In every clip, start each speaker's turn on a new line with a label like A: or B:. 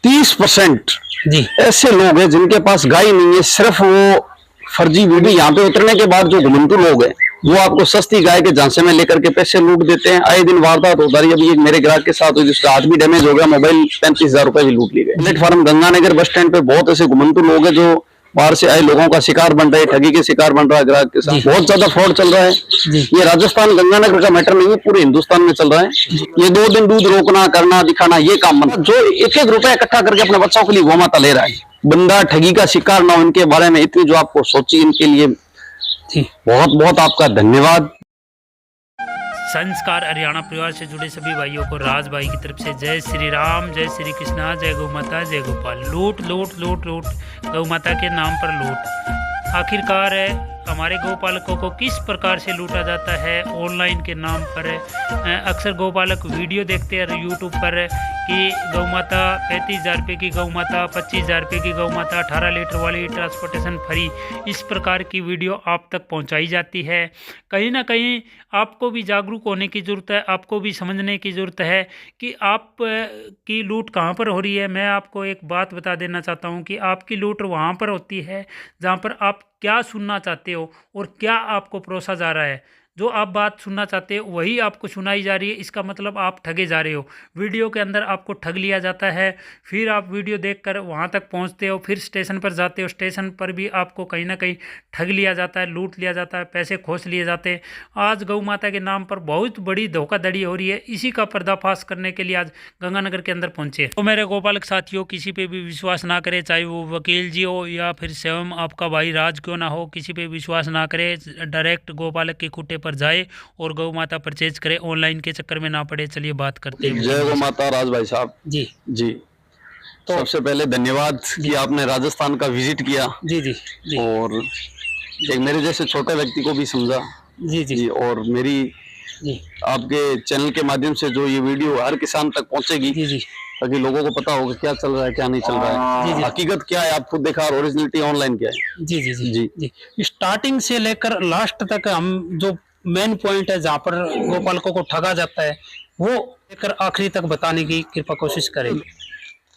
A: 30%
B: जी
A: ऐसे लोग हैं जिनके पास गाय नहीं है, सिर्फ वो फर्जी वीडियो यहाँ पे उतरने के बाद जो घुमंतु लोग हैं वो आपको सस्ती गाय के झांसे में लेकर के पैसे लूट देते हैं। आए दिन वारदात होता रही। अभी एक मेरे ग्राहक के साथ हुई जिसका हाथ भी डैमेज हो गया, मोबाइल 35,000 रुपए भी लूट लिए गए। प्लेटफॉर्म गंगानगर बस स्टैंड पे बहुत ऐसे घुमंतु लोग हैं जो बाहर से आए लोगों का शिकार बन रहे हैं, ठगी के शिकार बन रहा है। ग्राहक के साथ बहुत ज्यादा फ्रॉड चल रहा है। ये राजस्थान गंगानगर का मैटर नहीं है, पूरे हिंदुस्तान में चल रहा है। ये 2 दिन दूध रोकना करना दिखाना ये काम बंद। जो 1-1 रुपया इकट्ठा करके अपने बच्चों के लिए गोमाता ले रहा है, बंदा ठगी का शिकार ना हो। इनके बारे में इतनी जो आपको सोची, इनके लिए बहुत बहुत आपका धन्यवाद।
C: संस्कार हरियाणा परिवार से जुड़े सभी भाइयों को राज भाई की तरफ से जय श्री राम, जय श्री कृष्णा, जय गौ माता, जय गोपाल। लूट लूट लूट लूट गौ माता के नाम पर लूट। आखिरकार हमारे गौपालकों को किस प्रकार से लूटा जाता है ऑनलाइन के नाम पर। अक्सर गौपालक वीडियो देखते हैं यूट्यूब पर कि गौ माता 35,000 रुपये की गौ माता, 25,000 रुपये की गौ माता, 18 लीटर वाली ट्रांसपोर्टेशन फ्री, इस प्रकार की वीडियो आप तक पहुंचाई जाती है। कहीं ना कहीं आपको भी जागरूक होने की ज़रूरत है, आपको भी समझने की ज़रूरत है कि आप की लूट कहाँ पर हो रही है। मैं आपको एक बात बता देना चाहता हूँ कि आपकी लूट वहाँ पर होती है जहाँ पर आप क्या सुनना चाहते हो और क्या आपको परोसा जा रहा है। जो आप बात सुनना चाहते हो वही आपको सुनाई जा रही है, इसका मतलब आप ठगे जा रहे हो। वीडियो के अंदर आपको ठग लिया जाता है, फिर आप वीडियो देखकर वहाँ तक पहुँचते हो, फिर स्टेशन पर जाते हो, स्टेशन पर भी आपको कहीं ना कहीं ठग लिया जाता है, लूट लिया जाता है, पैसे खोस लिए जाते हैं। आज गौ माता के नाम पर बहुत बड़ी धोखाधड़ी हो रही है। इसी का पर्दाफाश करने के लिए आज गंगानगर के अंदर पहुँचे। तो मेरे गोपालक साथियों, किसी पे भी विश्वास ना करें, चाहे वो वकील जी हो या फिर स्वयं आपका भाई राज क्यों ना हो, किसी पे विश्वास ना करें। डायरेक्ट गोपालक के खूटे पर जाए और गौ माता परचेज करे, ऑनलाइन के चक्कर में ना पड़े। चलिए बात करते हैं।
A: जय गौ माता राज भाई साहब।
B: जी
A: जी तो सबसे पहले धन्यवाद कि आपने राजस्थान का विजिट किया।
B: जी जी जी
A: और एक मेरे जैसे छोटे व्यक्ति को भी समझा।
B: जी जी
A: और मेरी
B: जी
A: आपके चैनल के माध्यम से जो ये वीडियो हर किसान तक पहुंचेगी,
B: जी जी
A: ताकि लोगों को पता होगा क्या चल रहा है क्या नहीं चल रहा है, हकीकत क्या है, आप खुद देखा, और ओरिजिनलिटी ऑनलाइन क्या है।
B: जी जी जी जी स्टार्टिंग से लेकर लास्ट तक हम जो मेन पॉइंट है जहाँ पर गोपालकों को ठगा जाता है वो लेकर आखिरी तक बताने की कृपा कोशिश करें।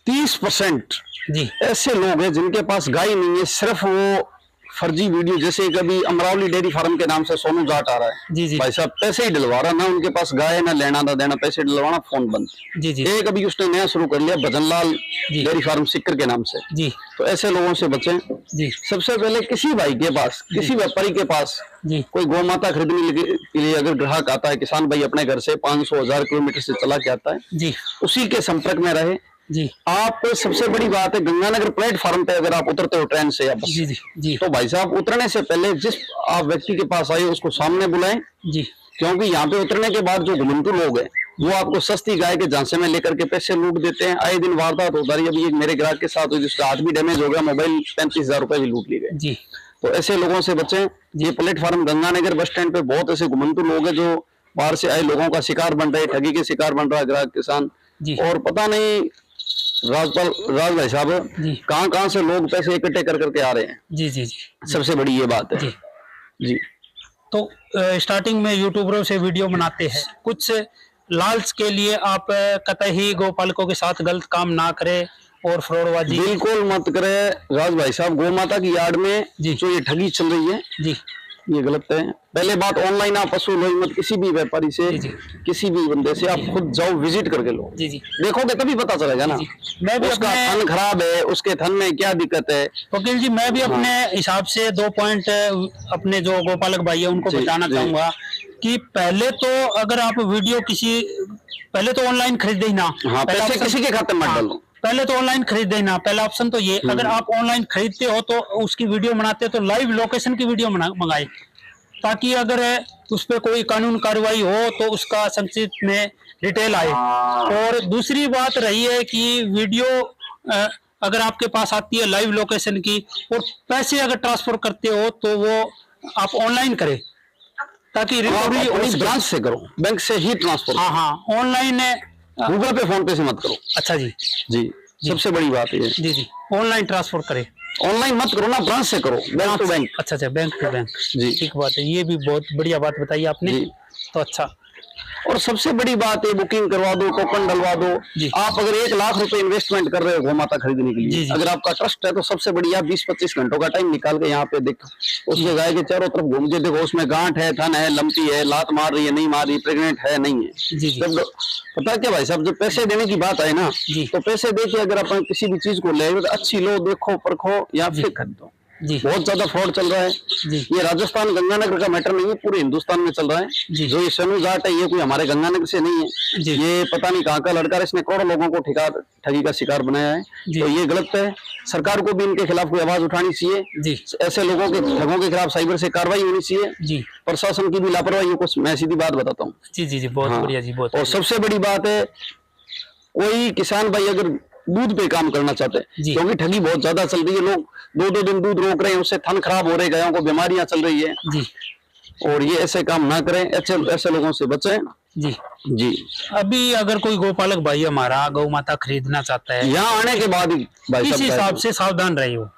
A: 30%
B: जी
A: ऐसे लोग हैं जिनके पास गाय नहीं है, सिर्फ वो फर्जी वीडियो, जैसे कभी अमरावली डेयरी फार्म के नाम से सोनू जाट आ रहा है।
B: जी जी
A: भाई साहब पैसे ही डलवा रहा, ना उनके पास गाय ना लेना ना देना, पैसे डलवाना, फोन बंद।
B: जी जी
A: एक अभी उसने नया शुरू कर लिया भजनलाल डेयरी फार्म सिक्कर के नाम से।
B: जी
A: तो ऐसे लोगों से बचें।
B: जी
A: सबसे पहले किसी भाई के पास, किसी व्यापारी के पास
B: जी
A: कोई गौ माता खरीदने के लिए अगर ग्राहक आता है, किसान भाई अपने घर से 500-1000 किलोमीटर से चला के आता है,
B: जी
A: उसी के संपर्क में रहे।
B: जी
A: आप सबसे बड़ी बात है, गंगानगर प्लेटफॉर्म पे अगर आप उतरते हो ट्रेन से या बस
B: जी जी जी
A: तो भाई साहब उतरने से पहले जिस आप व्यक्ति के पास आए उसको सामने बुलाएं।
B: जी
A: क्योंकि यहाँ पे उतरने के बाद जो घुमंतु लोग हैं वो आपको सस्ती गाय के झांसे में लेकर के पैसे लूट देते हैं। आए दिन वारदात होता रही। अभी एक मेरे ग्राहक के साथ हुई जिसका हाथ भी डैमेज हो गया, मोबाइल 35,000 रुपए भी लूट लिए गए।
B: जी
A: तो ऐसे लोगों से बचें। ये प्लेटफॉर्म गंगानगर बस स्टैंड पे बहुत ऐसे घुमंतु लोग हैं जो बाहर से आए लोगों का शिकार बन रहे हैं, ठगी के शिकार बन रहा है ग्राहक किसान। और पता नहीं राज भाई साहब कहाँ से लोग पैसे इकट्ठे कर करके आ रहे हैं।
B: जी जी जी
A: सबसे बड़ी ये बात है। जी
B: तो स्टार्टिंग में यूट्यूबरों से वीडियो बनाते हैं, कुछ लालच के लिए आप कतई गोपालकों के साथ गलत काम ना करें और फ्रॉडबाजी
A: बिल्कुल मत करें। राज भाई साहब, गौ माता की यार्ड में जो ये ठगी चल रही है
B: जी
A: ये गलत है। पहले बात, ऑनलाइन आप वसूल हो मत, किसी भी व्यापारी से, किसी भी बंदे से, आप खुद जाओ विजिट करके लो।
B: जी जी
A: देखोगे तभी पता चलेगा ना।
B: मैं भी
A: उसका थन खराब है, उसके थन में क्या दिक्कत है।
B: वकील जी मैं भी अपने हिसाब से 2 पॉइंट अपने जो गोपालक भाई है उनको बताना चाहूंगा कि पहले तो अगर आप वीडियो पहले तो ऑनलाइन खरीदे ही ना।
A: हाँ, पैसे किसी के खाते में मत डालो।
B: पहले तो ऑनलाइन खरीदे ही ना, पहला ऑप्शन तो ये। अगर आप ऑनलाइन खरीदते हो तो उसकी वीडियो बनाते हो तो लाइव लोकेशन की वीडियो मंगाए, ताकि अगर उस पर कोई कानून कार्रवाई हो तो उसका संक्षिप्त में डिटेल आए। और दूसरी बात रही है कि वीडियो अगर आपके पास आती है लाइव लोकेशन की और पैसे अगर ट्रांसफर करते हो तो वो आप ऑनलाइन करें, ताकि रिकवरी
A: ब्रांच से करो, बैंक से ही ट्रांसफर।
B: हाँ हाँ ऑनलाइन,
A: गूगल पे फोन पे से मत करो।
B: अच्छा जी
A: जी सबसे बड़ी बात है
B: जी जी ऑनलाइन ट्रांसफर करें,
A: ऑनलाइन मत करो ना, ब्रांच से करो, बैंक टू बैंक।
B: अच्छा अच्छा बैंक टू बैंक।
A: जी
B: ठीक बात है, ये भी बहुत बढ़िया बात बताई आपने। तो अच्छा
A: और सबसे बड़ी बात है, बुकिंग करवा दो, टोकन डलवा दो।
B: जी।
A: आप अगर 1 लाख रुपए इन्वेस्टमेंट कर रहे हो गौ माता खरीदने के
B: जी,
A: लिए,
B: जी।
A: अगर आपका ट्रस्ट है तो सबसे बढ़िया 20-25 घंटों का टाइम निकाल के यहाँ पे देखो, उसके गाय के चारों तरफ घूम के देखो, उसमें गांठ है, थन है, लंपी है, लात मार रही है, नहीं मार रही, प्रेग्नेंट है, नहीं है।
B: जी, जी।
A: जब पता क्या भाई साहब, जब पैसे देने की बात आए ना,
B: जी।
A: तो पैसे दे के अगर अपन किसी भी चीज को ले तो अच्छी लो, देखो, परखो, या फिर खरीदो।
B: जी।
A: बहुत ज्यादा फ्रॉड चल रहा है।
B: जी।
A: ये राजस्थान गंगानगर का मैटर नहीं है, पूरे हिंदुस्तान में चल रहा है।
B: जी।
A: जो ये सोनू जाट है, ये कोई हमारे गंगानगर से नहीं है।
B: जी।
A: ये पता नहीं कहाँ का लड़का है, इसने करोड़ों लोगों को ठगी का शिकार बनाया है।
B: जी।
A: तो ये गलत है। सरकार को भी इनके खिलाफ कोई आवाज उठानी चाहिए।
B: जी।
A: ऐसे लोगों के ठगों के खिलाफ साइबर से कार्रवाई होनी चाहिए।
B: जी।
A: प्रशासन की भी लापरवाही को मैं सीधी बात बताता हूँ।
B: जी, जी, जी, बहुत
A: हाँ।
B: बढ़िया जी, बहुत
A: और
B: बढ़िया।
A: सबसे बड़ी बात है, कोई किसान भाई अगर दूध पे काम करना चाहते हैं,
B: जी।
A: क्योंकि ठगी बहुत ज्यादा चल रही है, लोग 2-2 दिन दूध रोक रहे हैं, उससे थन खराब हो रहे, गायों को बीमारियां चल रही है।
B: जी।
A: और ये ऐसे काम ना करें, ऐसे लोगों से बचें।
B: जी।
A: जी।
B: अभी अगर कोई गोपालक भाई हमारा गौ माता खरीदना चाहता है,
A: यहाँ आने के बाद ही भाई
B: किस
A: साहब
B: हिसाब से सावधान रहे हो?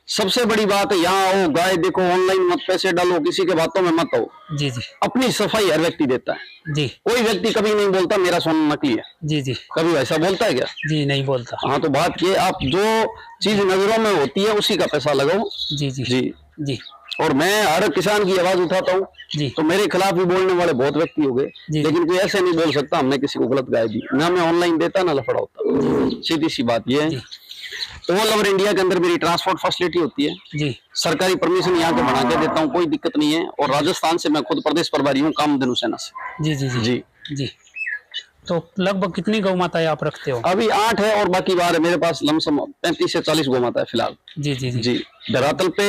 A: सबसे बड़ी बात है, यहाँ आओ, गाय देखो, ऑनलाइन मत पैसे डालो, किसी के बातों में मत आओ।
B: जी, जी।
A: अपनी सफाई हर व्यक्ति देता है।
B: जी।
A: कोई व्यक्ति कभी नहीं बोलता मेरा सोना नकली है।
B: जी। जी।
A: कभी ऐसा बोलता है क्या?
B: जी, नहीं बोलता।
A: हाँ, तो बात ये, आप जो चीज नजरों में होती है उसी का पैसा लगाओ।
B: जी, जी।
A: जी।
B: जी।
A: और मैं हर किसान की आवाज उठाता हूँ।
B: जी।
A: तो मेरे खिलाफ भी बोलने वाले बहुत व्यक्ति हो गए,
B: जी।
A: लेकिन कोई ऐसे नहीं बोल सकता हमने किसी को गलत गाय दी, ना मैं ऑनलाइन देता ना लफड़ा होता। सीधी सी बात ये है।
B: जी।
A: ऑल ओवर इंडिया के अंदर मेरी ट्रांसपोर्ट फैसिलिटी होती है।
B: जी।
A: सरकारी परमिशन यहाँ के बना के देता हूँ, कोई दिक्कत नहीं है। और राजस्थान से मैं खुद प्रदेश प्रभारी हूँ कामधेनु सेना से।
B: जी। जी। जी।
A: जी।
B: जी। तो लगभग कितनी गौ माताएं आप रखते हो?
A: अभी 8 है और बाकी 12 है। मेरे पास लमसम 35 से 40 गौ माता है फिलहाल।
B: जी। जी। जी।
A: जी। धरातल पे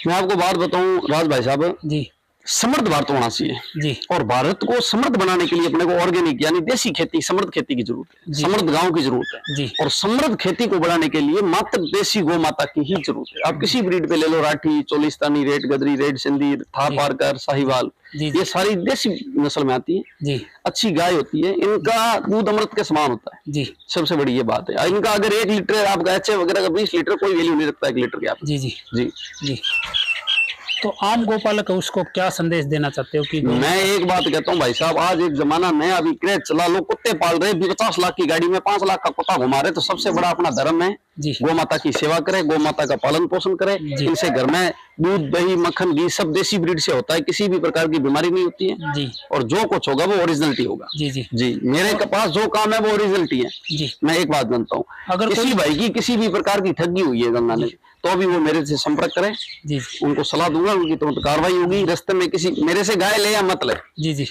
A: मैं आपको बात बताऊं राज भाई साहब,
B: जी।
A: समृद्ध भारत होना चाहिए।
B: जी।
A: और भारत को समृद्ध बनाने के लिए अपने को ऑर्गेनिक यानी देसी खेती, समृद्ध खेती की जरूरत है,
B: जी।
A: समृद्ध गांव की जरूरत है।
B: जी।
A: और समृद्ध खेती को बढ़ाने के लिए मात्र देसी गौ माता की ही जरूरत है। आप किसी ब्रीड पे ले लो, राठी, चोलिस्तानी, रेड गदरी, रेड सिंधी, थार
B: जी।
A: पारकर, साहिवाल,
B: जी। जी।
A: ये सारी देसी नस्ल में आती है।
B: जी।
A: अच्छी गाय होती है, इनका दूध अमृत के समान होता है।
B: जी।
A: सबसे बड़ी ये बात है। इनका अगर 1 लीटर आपका एच वगैरह का 20 लीटर कोई वैल्यू नहीं रखता 1 लीटर के आप।
B: जी। जी।
A: जी।
B: जी। तो आम गोपालक है, उसको क्या संदेश देना चाहते हो कि
A: मैं एक बात कहता हूँ भाई साहब, आज एक जमाना नया अभी क्रेज चला, लोग कुत्ते पाल रहे, 50 लाख की गाड़ी में 5 लाख का कुत्ता घुमा रहे। तो सबसे बड़ा अपना धर्म है
B: जी।
A: गौ माता की सेवा करे, गौ माता का पालन पोषण करे।
B: जी।
A: इनसे घर में दूध, दही, मक्खन, घी सब देसी ब्रीड से होता है, किसी भी प्रकार की बीमारी नहीं होती है।
B: जी।
A: और जो कुछ होगा वो ओरिजिनलिटी होगा।
B: जी। जी।
A: जी। मेरे के पास जो काम है वो ओरिजिनलिटी है।
B: जी।
A: मैं एक बात जानता हूँ,
B: अगर
A: किसी
B: कोई-
A: भाई की किसी भी प्रकार की ठगी हुई है गंगा में, तो अभी वो मेरे से संपर्क करे,
B: जी।
A: उनको सलाह दूंगा, उनकी तुरंत कार्रवाई होगी। रास्ते में किसी मेरे से गाय ले या मत ले।
B: जी। जी।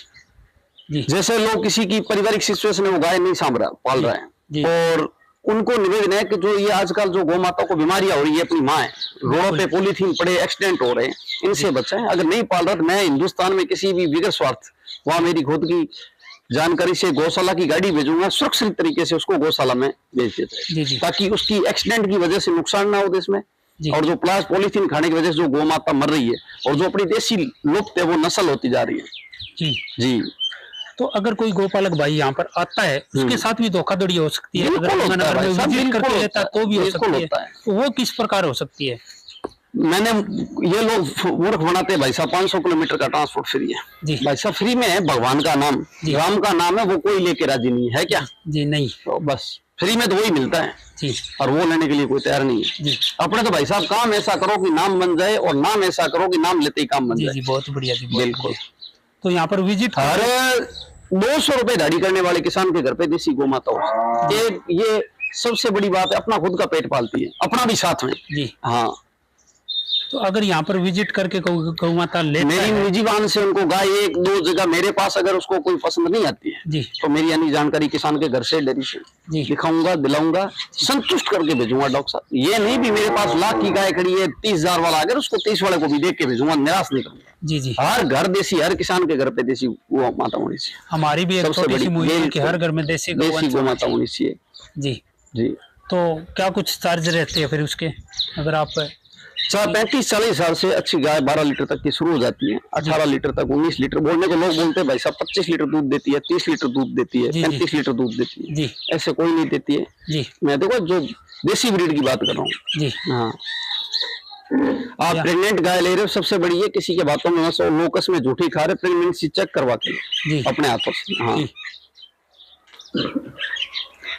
B: जी।
A: जैसे लोग किसी की पारिवारिक सिचुएशन में वो गाय नहीं सांभ रहा, पाल रहा
B: जी।
A: है, और उनको निवेदन है कि जो ये आजकल जो गौ माता को बीमारियां हो रही है, अपनी माँ है, रोडों पे पॉलीथीन पड़े, एक्सीडेंट हो रहे हैं, इनसे बचें। अगर नहीं पाल रहा तो मैं हिंदुस्तान में किसी भी बिगर स्वार्थ, वहां मेरी खुद की जानकारी से गौशाला की गाड़ी भेजूंगा, सुरक्षित तरीके से उसको गौशाला में भेज देते
B: जी। जी।
A: हैं, ताकि उसकी एक्सीडेंट की वजह से नुकसान ना हो देश में।
B: जी।
A: और जो पॉलीथीन खाने की वजह से जो गौ माता मर रही है, और जो अपनी देसी लुप्त है वो नस्ल होती जा रही है।
B: जी।
A: जी।
B: तो अगर कोई गोपालक भाई यहाँ पर आता है, उसके साथ भी धोखाधड़ी हो सकती है।
A: बिल्कुल
B: अगर
A: होता है
B: गंगानगर
A: भाई
B: में
A: साहब,
B: विजिट
A: बिल्कुल
B: करके
A: होता
B: लेता है
A: है,
B: तो भी हो
A: बिल्कुल
B: सकती है।
A: होता है।
B: तो वो किस प्रकार हो सकती है?
A: मैंने ये लोग मूर्ख बनाते हैं भाई साहब, 500 किलोमीटर का ट्रांसपोर्ट फ्री है।
B: जी।
A: भाई साहब फ्री में है, भगवान का नाम,
B: जी।
A: राम का नाम है, वो कोई लेके राजी नहीं है क्या?
B: जी नहीं।
A: तो बस फ्री में तो वही मिलता है,
B: जी।
A: और वो लेने के लिए कोई तैयार नहीं है।
B: जी।
A: अपने तो भाई साहब काम ऐसा करो कि नाम बन जाए, और नाम ऐसा करो कि नाम लेते ही काम बन
B: जी।
A: जाए।
B: जी, बहुत बढ़िया जी, बहुत
A: बिल्कुल।
B: बढ़िया। तो यहाँ पर विजिट
A: हर 200 रुपए दाढ़ी करने वाले किसान के घर पे देसी गौ माता हो, ये सबसे बड़ी बात है। अपना खुद का पेट पालती है, अपना भी साथ में।
B: जी।
A: हाँ।
B: तो अगर यहाँ पर विजिट करके गौ माता लेता
A: मेरी
B: है,
A: निजी वाहन से उनको गाय 1-2 जगह मेरे पास अगर उसको कोई पसंद नहीं आती है,
B: जी।
A: तो मेरी यानी जानकारी किसान के घर से, डेयरी से
B: जी।
A: दिखाऊंगा, दिलाऊंगा, संतुष्ट करके भेजूंगा। डॉक्टर साहब ये नहीं भी मेरे पास लाख की गाय खड़ी है, 30,000 वाला, अगर उसको 30 वाले को भी देख के भेजूंगा, निराश नहीं करूंगा।
B: जी। जी।
A: हर घर देसी, हर किसान के घर पे देसी गौ माता होनी चाहिए।
B: हमारी भी एक
A: सबसे
B: छोटी सी
A: बड़ी
B: मुहिम है कि
A: बिल्कुल।
B: हर घर में देसी
A: देसी
B: गौवंश
A: गौ
B: होना
A: माता होनी चाहिए।
B: चाहिए। जी।
A: जी।
B: तो क्या कुछ चार्ज रहते हैं फिर उसके, अगर आप?
A: 35-40 हजार से अच्छी गाय 12 लीटर तक की शुरू हो जाती है, 18 लीटर तक, 19 लीटर। बोलने को लोग बोलते हैं भाई साहब 25 लीटर दूध देती है, 30 लीटर दूध देती है,
B: जी, जी।
A: 35 लीटर दूध देती है।
B: जी।
A: ऐसे कोई नहीं देती है।
B: जी।
A: मैं देखो जो देसी ब्रीड की बात कर रहा हूँ।
B: जी।
A: हाँ। आप प्रेग्नेंट गाय ले रहे हो, सबसे बड़ी है किसी के बातों में मत, लोकस में झूठी खा रहे, प्रेगनेंसी चेक करवा के
B: जी
A: अपने हाथों से। हाँ
B: जी।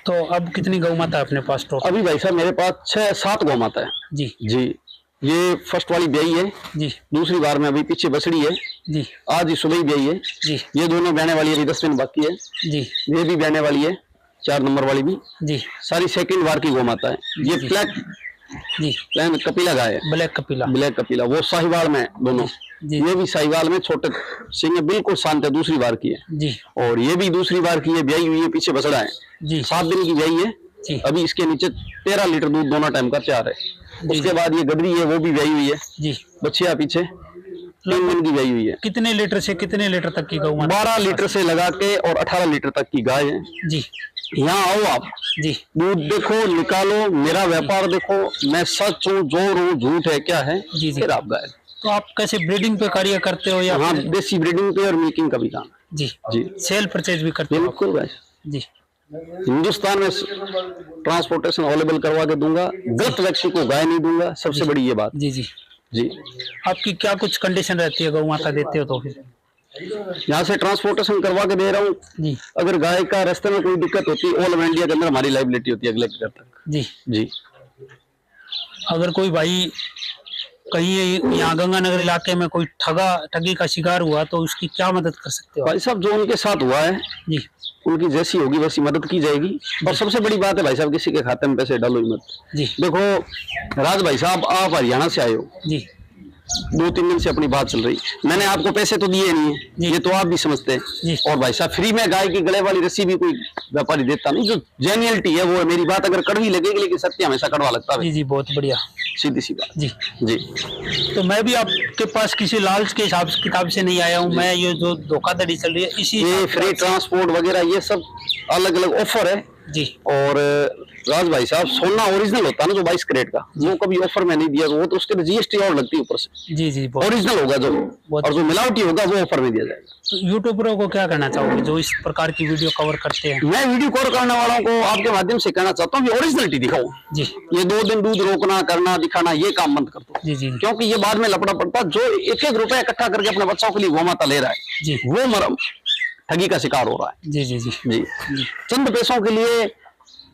B: तो अब कितनी गौ माता है अपने पास टोटल?
A: अभी भाई साहब मेरे पास 6-7 गौ माता है
B: जी
A: जी। ये फर्स्ट वाली ब्याई है
B: जी
A: दूसरी बार में, अभी पीछे बछड़ी है,
B: जी
A: आज ही सुबह ही ब्याई है
B: जी
A: ये दोनों बहने वाली है, अभी 10 दिन बाकी है।
B: जी
A: ये भी बहने वाली है, 4 नंबर वाली भी,
B: जी
A: सारी सेकंड बार की गौ माता है। ये
B: जी।
A: ब्लैक
B: जी
A: कपिला गाय है,
B: ब्लैक कपिला।
A: ब्लैक कपिला, वो साहिवाल में दोनों।
B: जी
A: ये भी साहिवाल में छोटे सिंह है, बिल्कुल शांत है, दूसरी बार की है।
B: जी
A: और ये भी दूसरी बार की है, ब्याई हुई है, पीछे बछड़ा है,
B: जी
A: 7 दिन की ब्याई है।
B: जी
A: अभी इसके नीचे 13 लीटर दूध दोनों टाइम का तैयार है। उसके बाद ये गदरी है, वो भी ब्याई हुई है,
B: जी।
A: बच्चिया पीछे 3 दिन की ब्याई हुई है।
B: कितने लीटर से कितने लीटर तक की गौ माता?
A: 12 लीटर से लगा के और 18 लीटर तक की गाय है।
B: जी
A: यहाँ आओ आप,
B: जी
A: दूध देखो, निकालो, मेरा व्यापार देखो, मैं सच हूँ, जोर हूँ, झूठ है क्या है,
B: जी जी।
A: फिर आप गाय।
B: तो आप कैसे ब्रीडिंग पे कार्य करते हो या
A: हाँ,
B: फिर-
A: देसी ब्रीडिंग पे और मिल्किंग का भी काम है
B: जी
A: जी।
B: सेल परचेज भी करते हो?
A: बिल्कुल गाय,
B: जी
A: हिंदुस्तान में ट्रांसपोर्टेशन अवेलेबल करवा के दूंगा, गलत व्यक्ति को गाय नहीं दूंगा, सबसे बड़ी ये बात
B: जी जी।
A: जी।
B: आपकी क्या कुछ कंडीशन रहती है गौ माता देते हो तो फिर?
A: यहाँ से ट्रांसपोर्टेशन करवा के दे रहा हूँ,
B: जी
A: अगर गाय का रास्ते में कोई दिक्कत होती है, ऑल इंडिया के अंदर हमारी लाइबिलिटी होती है अगले घर तक
B: जी।
A: जी।
B: अगर कोई भाई कहीं यहाँ गंगानगर इलाके में कोई ठगी का शिकार हुआ तो उसकी क्या मदद कर सकते हो आप?
A: भाई साहब जो उनके साथ हुआ है,
B: जी
A: उनकी जैसी होगी वैसी मदद की जाएगी। और सबसे बड़ी बात है भाई साहब, किसी के खाते में पैसे डालो ही मत।
B: जी
A: देखो राज भाई साहब, आप हरियाणा से आए हो,
B: जी
A: 2-3 दिन से अपनी बात चल रही, मैंने आपको पैसे तो दिए नहीं
B: जी।
A: है, ये तो आप भी समझते
B: जी।
A: हैं। और भाई साहब फ्री में गाय की गले वाली रस्सी भी कोई व्यापारी देता नहीं, जो जेन्युइनिटी है वो है। मेरी बात अगर कड़वी लगेगी, लेकिन सत्य हमेशा कड़वा लगता है,
B: जी जी बहुत बढ़िया।
A: सीधी सी बात
B: जी
A: जी।
B: तो मैं भी आपके पास किसी लालच के हिसाब किताब से नहीं आया हूँ, मैं ये जो धोखाधड़ी चल रही है इसी
A: ये
B: हिसाब
A: फ्री
B: से-
A: ट्रांसपोर्ट वगैरह ये सब अलग अलग ऑफर है।
B: जी
A: और राज भाई साहब, सोना ओरिजिनल होता है ना जो 22 कैरेट का, वो कभी ऑफर में नहीं दिया, वो तो उसके जीएसटी और लगती है ऊपर से।
B: जी जी बहुत।
A: ओरिजिनल होगा जो,
B: बहुत-
A: और जो मिलावटी होगा वो ऑफर में दिया जाएगा।
B: तो यूट्यूबरों को क्या कहना चाहोगे जो इस प्रकार की वीडियो कवर करते हैं?
A: मैं वीडियो कवर करने वालों को आपके माध्यम से कहना चाहता हूँ कि ओरिजिनलिटी दिखाओ।
B: जी
A: ये 2 दिन दूध रोकना, करना, दिखाना, ये काम बंद कर दो,
B: जी जी
A: क्योंकि ये बाद में लपड़ा पड़ता है। जो 1-1 रुपया इकट्ठा करके अपने बच्चों के लिए गौ माता ले रहा है,
B: जी
A: वो मरम ठगी का शिकार हो रहा है
B: जी जी जी
A: जी। चंद पैसों के लिए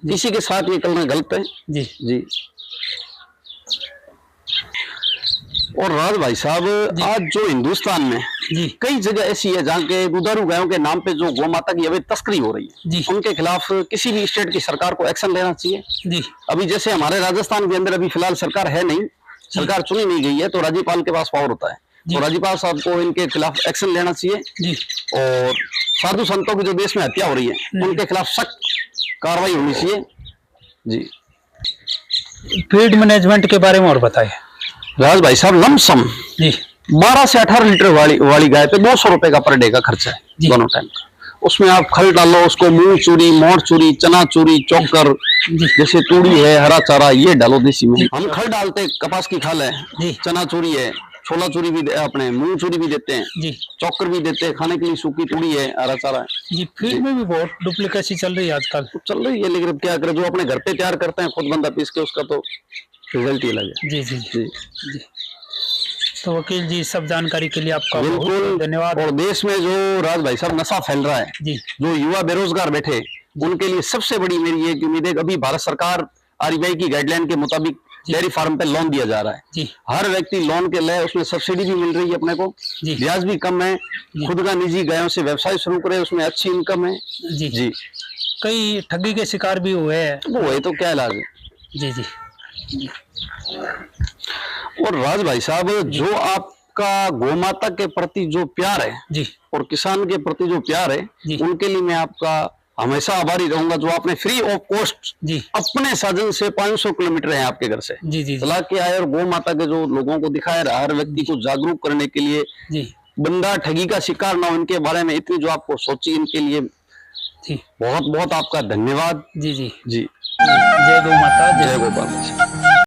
A: किसी के साथ ये करना गलत है
B: जी
A: जी। और राज भाई साहब, आज जो हिंदुस्तान में
B: जी
A: कई जगह ऐसी है जहाँ के दुधारू गायों के नाम पे जो गौ माता की अवैध तस्करी हो रही है,
B: जी
A: उनके खिलाफ किसी भी स्टेट की सरकार को एक्शन लेना चाहिए।
B: जी
A: अभी जैसे हमारे राजस्थान के अंदर अभी फिलहाल सरकार है नहीं, सरकार चुनी नहीं गई है, तो राज्यपाल के पास पावर होता है,
B: जी।
A: तो राज्यपाल साहब को इनके खिलाफ एक्शन लेना चाहिए।
B: जी
A: और साधु संतों की जो देश में हत्या हो रही है, उनके खिलाफ सख्त कार्रवाई होनी चाहिए जी।
B: फीड मैनेजमेंट के बारे में और बताइए।
A: राज भाई साहब, लमसम
B: जी
A: 12 से 18 लीटर वाली गाय पे 200 रुपए का पर डे का खर्चा है
B: जी।
A: दोनों टाइम का। उसमें आप खल डालो, उसको मूंग चूरी, मोड़ चूरी, चना चूरी, चोकर,
B: जी
A: जैसे तूड़ी है, हरा चारा, ये डालो देसी में। हम खल डालते, कपास की खल है
B: जी
A: चना चूरी है, छोला चूरी भी अपने मूंग चूरी भी देते हैं,
B: जी
A: चोकर भी देते हैं, खाने के लिए सूखी तूड़ी है, हरा चारा है।
B: जी फीड में भी बहुत डुप्लीकेसी चल रही है आजकल।
A: तो चल रही है, लेकिन अब क्या करें, जो अपने घर पे तैयार करते हैं खुद बंदा पीस के, उसका तो रिजल्ट ही अलग है
B: जी जी
A: जी।
B: जी। तो वकील जी, सब जानकारी के लिए आपका बहुत
A: बिल्कुल
B: धन्यवाद।
A: और देश में जो राज भाई साहब नशा फैल रहा है,
B: जी
A: जो युवा बेरोजगार बैठे, उनके लिए सबसे बड़ी मेरी ये उम्मीद है, अभी भारत सरकार आरबीआई की गाइडलाइन के मुताबिक डेयरी फार्म पे लोन दिया जा रहा है।
B: जी
A: हर व्यक्ति लोन के लिए, उसमें सब्सिडी भी मिल रही है अपने को,
B: जी
A: ब्याज भी कम है, खुद का निजी गायों से व्यवसाय शुरू करे, उसमें अच्छी इनकम है
B: जी
A: जी।
B: कई ठगी के शिकार भी हुए हैं।
A: वो है तो क्या इलाज है।
B: जी जी
A: और राज भाई साहब, जो आपका गौ माता के प्रति जो प्यार है
B: जी
A: और किसान के प्रति जो प्यार है,
B: जी।
A: उनके लिए मैं आपका हमेशा आभारी रहूंगा, जो आपने फ्री ऑफ कॉस्ट
B: जी
A: अपने साधन से 500 किलोमीटर है आपके घर से
B: जी जी
A: चला के आए, और गौ माता के जो लोगों को दिखाया रहा, हर व्यक्ति को जागरूक करने के लिए,
B: जी
A: बंदा ठगी का शिकार ना हो, इनके बारे में इतनी जो आपको सोची, इनके लिए
B: जी
A: बहुत बहुत आपका धन्यवाद
B: जी जी।
A: जी।
B: जय गौ माता, जय
A: जय गोपाल।